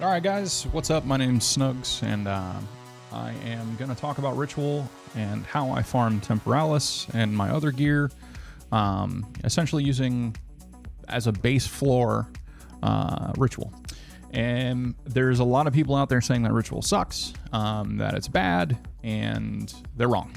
All right, guys, what's up? My name's Snugs, and I am going to talk about Ritual and how I farm Temporalis and my other gear, essentially using as a base floor Ritual. And there's a lot of people out there saying that Ritual sucks, that it's bad, and they're wrong.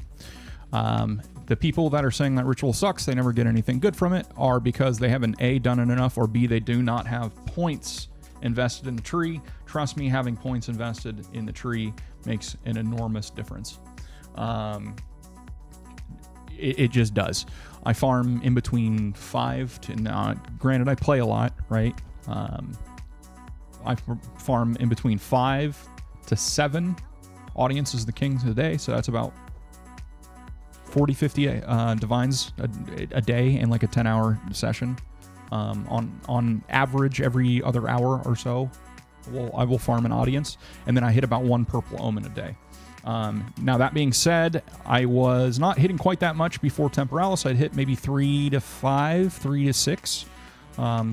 The people that are saying that Ritual sucks, they never get anything good from it, are because they haven't A, done it enough, or B, they do not have points invested in the tree. Trust me, having points invested in the tree makes an enormous difference. It just does. I farm in between 5 to, granted I play a lot, right? I farm in between 5 to 7 audiences the kings of the day, so that's about 40, 50 divines a day in like a 10-hour session. On average, every other hour or so, I will farm an audience, and then I hit about 1 purple omen a day. Now, that being said, I was not hitting quite that much before Temporalis. I'd hit maybe 3 to 5, 3 to 6,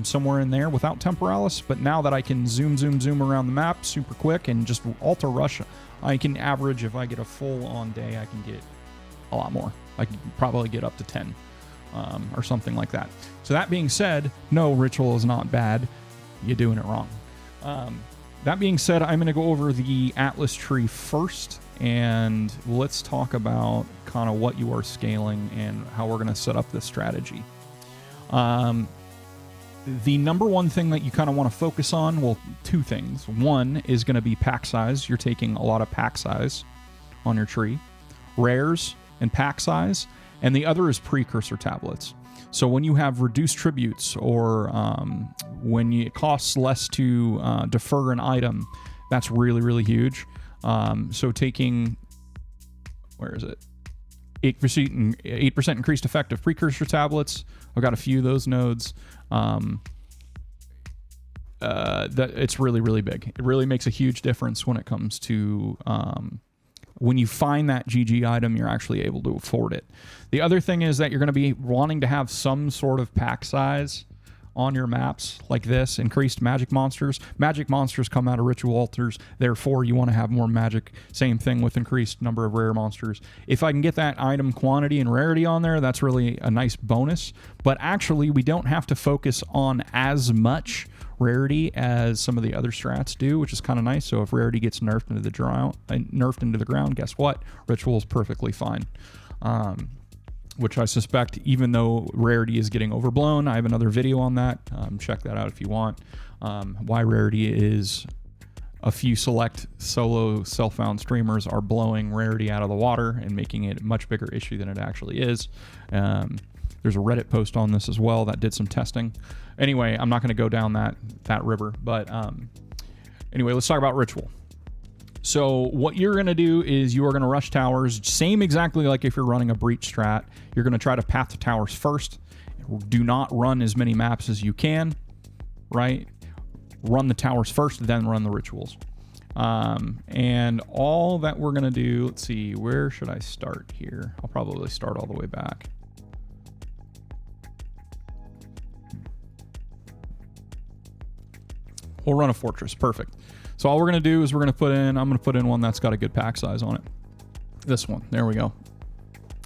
somewhere in there without Temporalis. But now that I can zoom around the map super quick and just alter rush, I can average, if I get a full-on day, I can get a lot more. I can probably get up to 10. Or something like that. So that being said, no, Ritual is not bad. You're doing it wrong. That being said, I'm going to go over the Atlas tree first, and let's talk about kind of what you are scaling and how we're going to set up this strategy. The number one thing that you kind of want to focus on, well, 2 things. One is going to be pack size. You're taking a lot of pack size on your tree. Rares and pack size. And the other is Precursor tablets. So when you have reduced tributes, or when it costs less to defer an item, that's really, really huge. So taking, where is it? 8% increased effective Precursor tablets. I've got a few of those nodes. That it's really, really big. It really makes a huge difference when it comes to when you find that GG item, you're actually able to afford it. The other thing is that you're going to be wanting to have some sort of pack size on your maps like this. Increased magic monsters. Magic monsters come out of ritual altars. Therefore, you want to have more magic. Same thing with increased number of rare monsters. If I can get that item quantity and rarity on there, that's really a nice bonus. But actually, we don't have to focus on as much rarity as some of the other strats do, which is kind of nice. So if rarity gets nerfed into the ground, guess what? Ritual is perfectly fine. Which I suspect, even though rarity is getting overblown, I have another video on that. Check that out if you want. Why rarity is a few select solo self-found streamers are blowing rarity out of the water and making it a much bigger issue than it actually is. There's a Reddit post on this as well that did some testing. Anyway, I'm not going to go down that river, but anyway, let's talk about Ritual. So what you're going to do is you are going to rush towers, same exactly like if you're running a breach strat. You're going to try to path to towers first. Do not run as many maps as you can, right? Run the towers first, then run the rituals. And all that we're going to do, let's see, where should I start here? I'll probably start all the way back. We'll run a fortress. Perfect. So all we're going to do is I'm going to put in one that's got a good pack size on it. This one. There we go.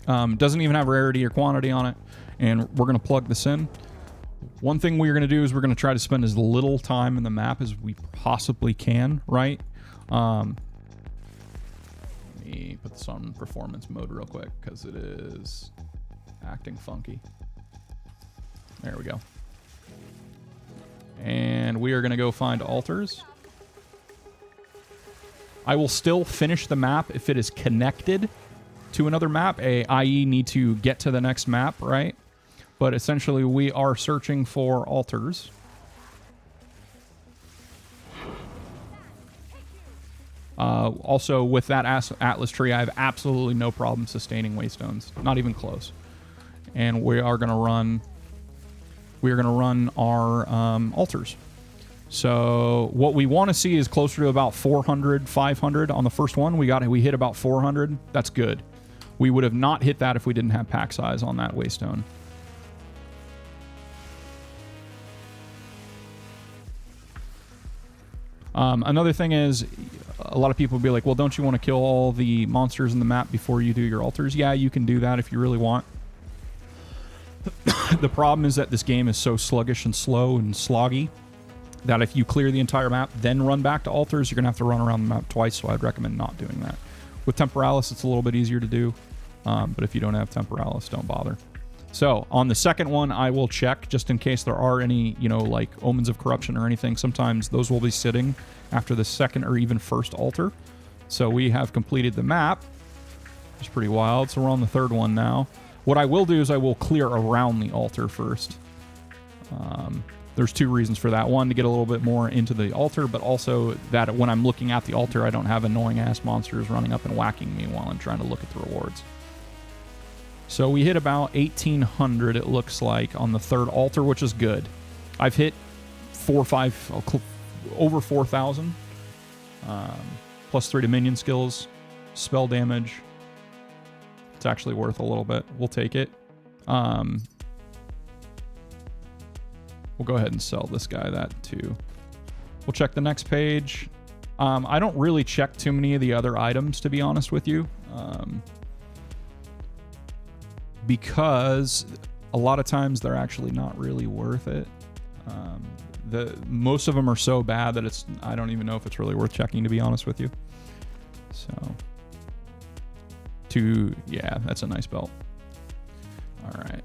Doesn't even have rarity or quantity on it. And we're going to plug this in. One thing we're going to do is we're going to try to spend as little time in the map as we possibly can, right? Let me put this on performance mode real quick because it is acting funky. There we go. And we are going to go find altars. I will still finish the map if it is connected to another map, i.e. need to get to the next map, right? But essentially, we are searching for altars. Also, with that Atlas tree, I have absolutely no problem sustaining waystones. Not even close. And we are going to run our altars. So what we want to see is closer to about 400, 500 on the first one. We hit about 400. That's good. We would have not hit that if we didn't have pack size on that waystone. Another thing is, a lot of people will be like, well, don't you want to kill all the monsters in the map before you do your altars? Yeah, you can do that if you really want. The problem is that this game is so sluggish and slow and sloggy that if you clear the entire map, then run back to altars, you're going to have to run around the map twice, so I'd recommend not doing that. With Temporalis, it's a little bit easier to do, but if you don't have Temporalis, don't bother. So, on the second one, I will check, just in case there are any, you know, like, Omens of Corruption or anything. Sometimes those will be sitting after the second or even first altar. So, we have completed the map. It's pretty wild, so we're on the third one now. What I will do is I will clear around the altar first. There's two reasons for that. One, to get a little bit more into the altar, but also that when I'm looking at the altar, I don't have annoying-ass monsters running up and whacking me while I'm trying to look at the rewards. So we hit about 1,800, it looks like, on the third altar, which is good. I've hit over 4,000. Plus 3 to minion skills, spell damage. It's actually worth a little bit. We'll take it. We'll go ahead and sell this guy that too. We'll check the next page. I don't really check too many of the other items, to be honest with you. Because a lot of times they're actually not really worth it. Most of them are so bad that I don't even know if it's really worth checking, to be honest with you. So, yeah, that's a nice belt. All right.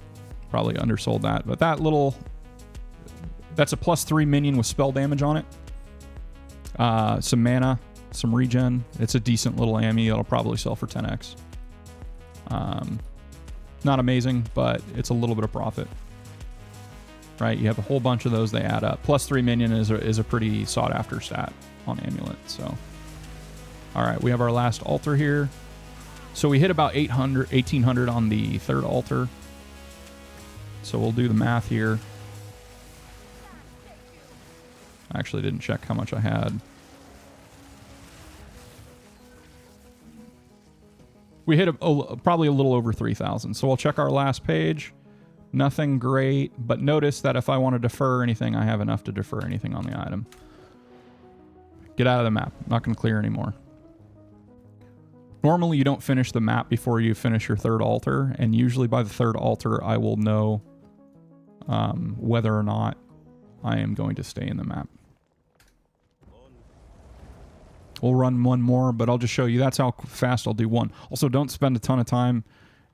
Probably undersold that, but that's a plus 3 minion with spell damage on it. Some mana, some regen. It's a decent little ammy. It'll probably sell for 10x. Not amazing, but it's a little bit of profit. Right? You have a whole bunch of those, they add up. Plus 3 minion is a pretty sought after stat on Amulet. So, all right, we have our last altar here. So we hit about 1,800 on the third altar. So we'll do the math here. I actually didn't check how much I had. We hit probably a little over 3,000. So we'll check our last page. Nothing great, but notice that if I want to defer anything, I have enough to defer anything on the item. Get out of the map. I'm not going to clear anymore. Normally, you don't finish the map before you finish your third altar, and usually by the third altar, I will know whether or not I am going to stay in the map. We'll run one more, but I'll just show you. That's how fast I'll do one. Also, don't spend a ton of time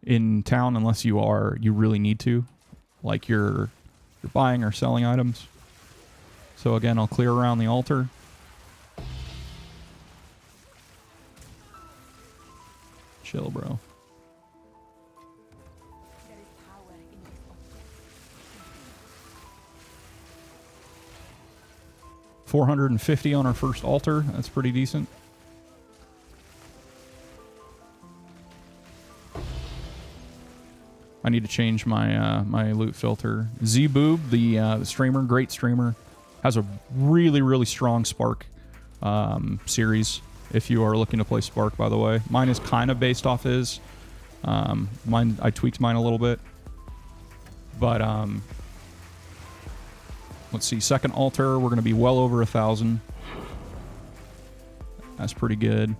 in town unless you really need to, like you're buying or selling items. So again, I'll clear around the altar. Chill, bro. $450 on our first altar. That's pretty decent. I need to change my my loot filter. Z-Boob, the streamer, great streamer, has a really, really strong Spark series. If you are looking to play Spark, by the way. Mine is kind of based off his. I tweaked mine a little bit. But, let's see. Second altar, we're going to be well over 1,000. That's pretty good.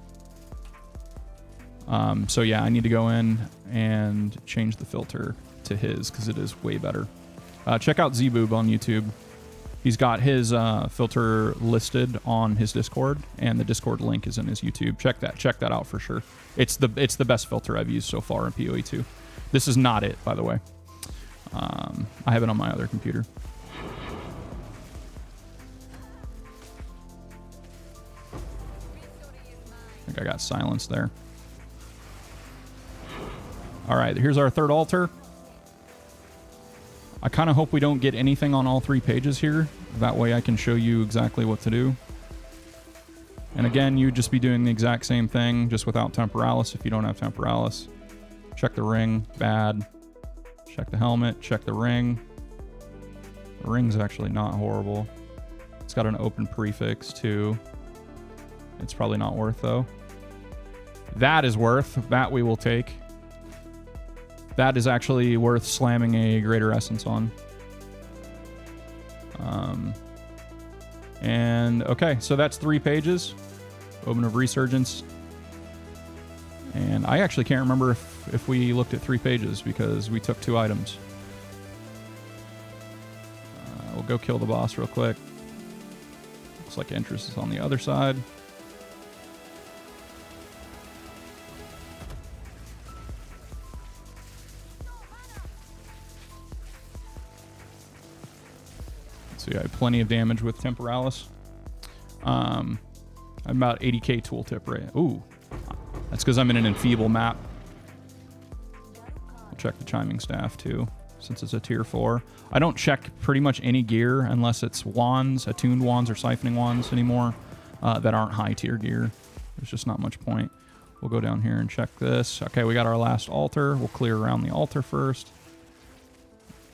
So, yeah, I need to go in and change the filter to his because it is way better. Check out Z-Boob on YouTube. He's got his filter listed on his Discord, and the Discord link is in his YouTube. Check that out for sure. It's the best filter I've used so far in POE2. This is not it, by the way. I have it on my other computer. I think I got silence there. All right, here's our third altar. I kind of hope we don't get anything on all 3 pages here. That way I can show you exactly what to do. And again, you'd just be doing the exact same thing, just without Temporalis if you don't have Temporalis. Check the ring, bad. Check the helmet, check the ring. The ring's actually not horrible. It's got an open prefix too. It's probably not worth though. That is worth. That we will take. That is actually worth slamming a Greater Essence on. And okay, so that's 3 pages. Omen of Resurgence. And I actually can't remember if we looked at 3 pages because we took 2 items. We'll go kill the boss real quick. Looks like Interest is on the other side. So yeah, plenty of damage with Temporalis. I'm about 80k tooltip right. Ooh, that's because I'm in an enfeeble map. I'll check the Chiming Staff too, since it's a tier 4. I don't check pretty much any gear unless it's wands, attuned wands, or siphoning wands anymore that aren't high tier gear. There's just not much point. We'll go down here and check this. Okay, we got our last altar. We'll clear around the altar first.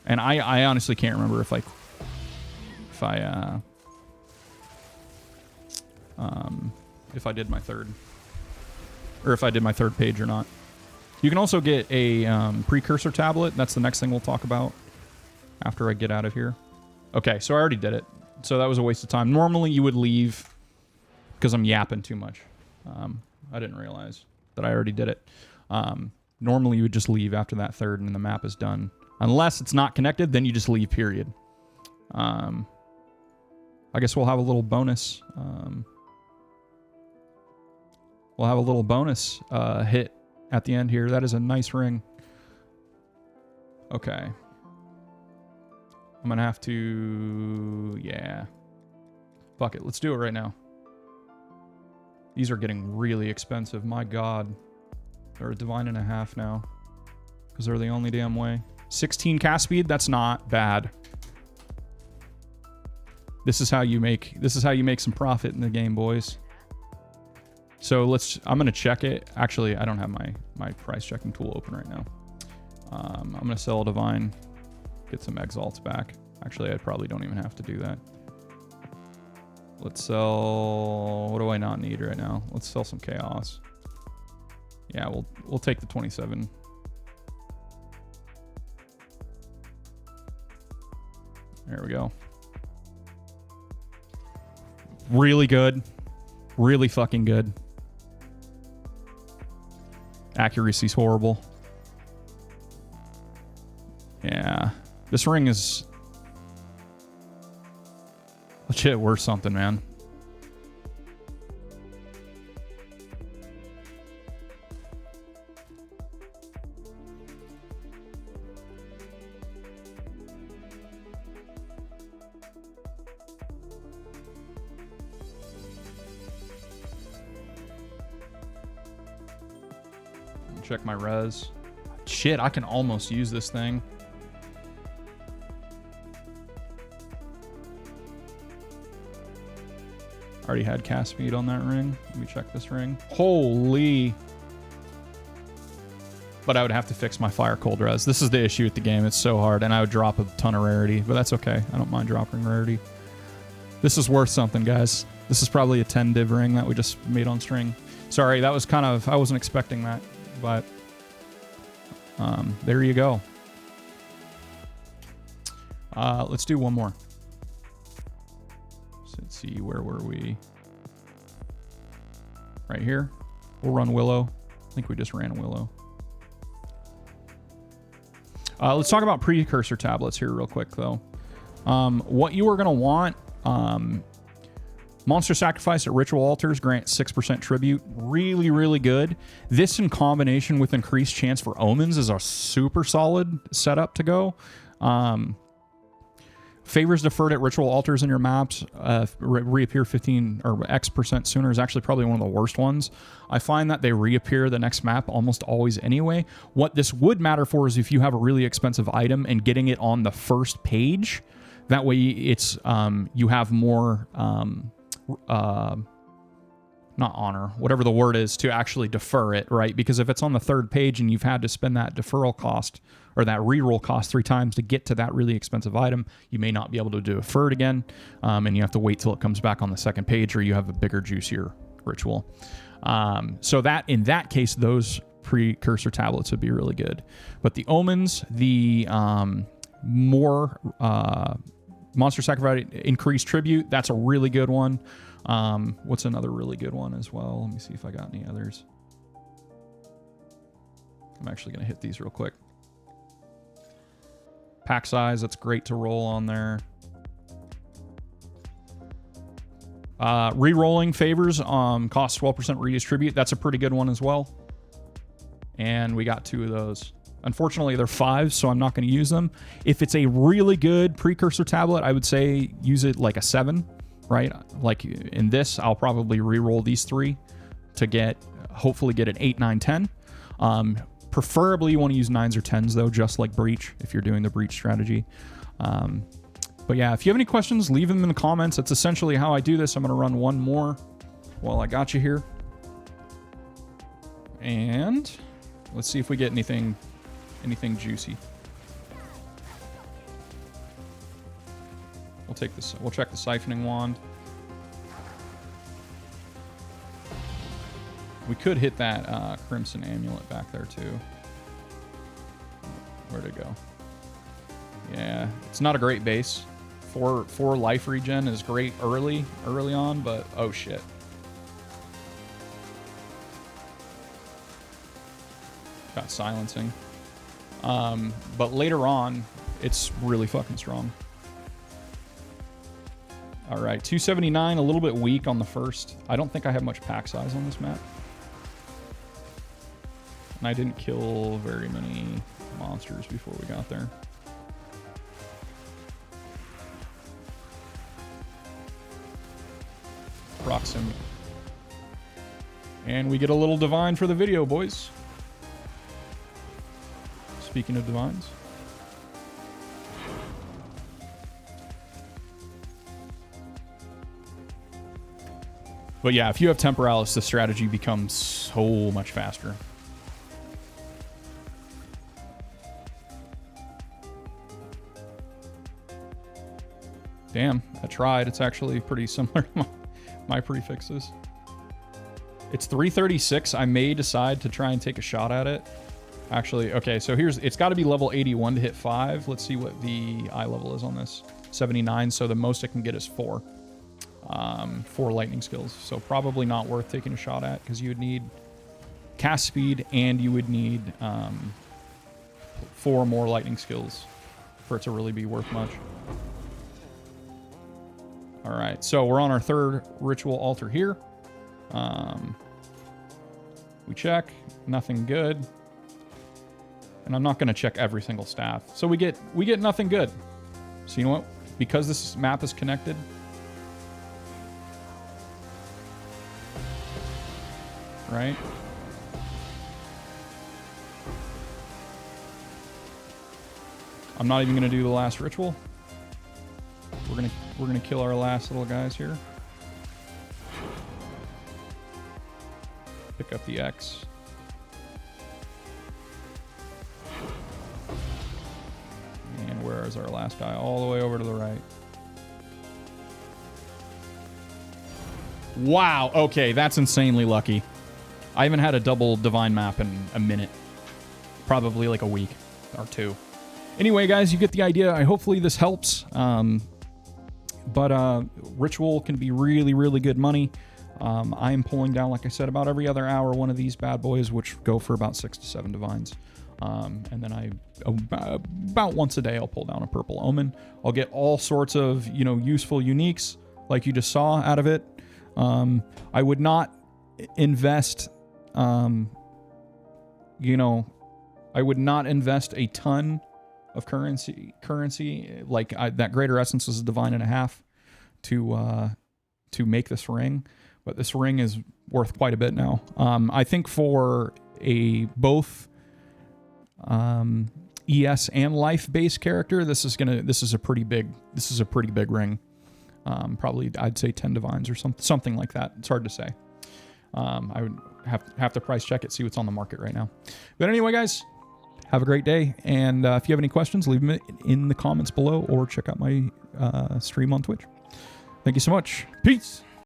And I honestly can't remember if I did my third, or if I did my 3rd page or not. You can also get a Precursor tablet. That's the next thing we'll talk about after I get out of here. Okay, so I already did it. So that was a waste of time. Normally you would leave because I'm yapping too much. I didn't realize that I already did it. Normally you would just leave after that 3rd and the map is done. Unless it's not connected, then you just leave, period. I guess we'll have a little bonus. We'll have a little bonus hit at the end here. That is a nice ring. Okay. I'm going to have to... Yeah. Fuck it. Let's do it right now. These are getting really expensive. My God. They're a divine and a half now. Because they're the only damn way. 16 cast speed? That's not bad. This is how you make some profit in the game, boys. So I'm gonna check it. Actually, I don't have my price checking tool open right now. I'm gonna sell a divine, get some exalts back. Actually, I probably don't even have to do that. Let's sell, what do I not need right now? Let's sell some chaos. Yeah, we'll take the 27. There we go. Really good. Really fucking good. Accuracy's horrible. Yeah. This ring is legit worth something, man. Check my res. Shit, I can almost use this thing. Already had cast speed on that ring. Let me check this ring. Holy. But I would have to fix my fire cold res. This is the issue with the game. It's so hard, and I would drop a ton of rarity, but that's okay. I don't mind dropping rarity. This is worth something, guys. This is probably a 10 div ring that we just made on string. Sorry, that was kind of... I wasn't expecting that. But there you go. Let's do one more. So let's see, where were we? Right here. We'll run Willow. I think we just ran Willow. Let's talk about Precursor tablets here real quick, though. What you are going to want... Monster Sacrifice at Ritual Altars grant 6% tribute. Really, really good. This in combination with increased chance for Omens is a super solid setup to go. Favors deferred at Ritual Altars in your maps reappear 15 or X% sooner is actually probably one of the worst ones. I find that they reappear the next map almost always anyway. What this would matter for is if you have a really expensive item and getting it on the first page. That way it's you have more... not honor, whatever the word is, to actually defer it, right? Because if it's on the 3rd page and you've had to spend that deferral cost or that reroll cost 3 times to get to that really expensive item, you may not be able to defer it again, and you have to wait till it comes back on the 2nd page, or you have a bigger, juicier ritual. So that in that case, those Precursor tablets would be really good. But the Omens, the more Monster Sacrifice, increased tribute. That's a really good one. What's another really good one as well? Let me see if I got any others. I'm actually going to hit these real quick. Pack size, that's great to roll on there. Re-rolling favors costs 12% redistribute. That's a pretty good one as well. And we got 2 of those. Unfortunately, they're 5s, so I'm not going to use them. If it's a really good Precursor tablet, I would say use it like a 7, right? Like in this, I'll probably re-roll these 3 to hopefully get an 8, 9, 10. Preferably you want to use 9s or 10s though, just like Breach, if you're doing the Breach strategy. But yeah, if you have any questions, leave them in the comments. That's essentially how I do this. I'm going to run one more while I got you here. And let's see if we get anything juicy. We'll take this. We'll check the siphoning wand. We could hit that crimson amulet back there too. Where'd it go? Yeah, it's not a great base. 4 life regen is great early on, but oh shit. Got silencing. But later on, it's really fucking strong. All right, 279, a little bit weak on the first. I don't think I have much pack size on this map. And I didn't kill very many monsters before we got there. Proximity. And we get a little divine for the video, boys. Speaking of divines. But yeah, if you have Temporalis, the strategy becomes so much faster. Damn, I tried. It's actually pretty similar to my prefixes. It's 336. I may decide to try and take a shot at it. Actually, okay, so it's got to be level 81 to hit 5. Let's see what the eye level is on this. 79, so the most it can get is 4. 4 lightning skills. So probably not worth taking a shot at, because you would need cast speed and you would need 4 more lightning skills for it to really be worth much. All right, so we're on our 3rd ritual altar here. We check, nothing good. And I'm not going to check every single staff. So we get nothing good. So you know what? Because this map is connected, right? I'm not even going to do the last ritual. We're gonna kill our last little guys here. Pick up the X. And where is our last guy? All the way over to the right. Wow, okay, that's insanely lucky. I haven't had a double divine map in a minute. Probably like a week or 2. Anyway, guys, you get the idea. Hopefully this helps. But ritual can be really, really good money. I am pulling down, like I said, about every other hour one of these bad boys, which go for about 6 to 7 divines. And then about once a day, I'll pull down a purple omen. I'll get all sorts of, useful uniques, like you just saw out of it. I would not invest, I would not invest a ton of currency like that greater essence was a divine and a half to make this ring, but this ring is worth quite a bit now. I think for both ES and life based character, this is a pretty big ring. Probably I'd say 10 divines or something like that. It's hard to say. I would have to price check it, see what's on the market right now. But anyway, guys, have a great day. And if you have any questions, leave them in the comments below or check out my stream on Twitch. Thank you so much. Peace.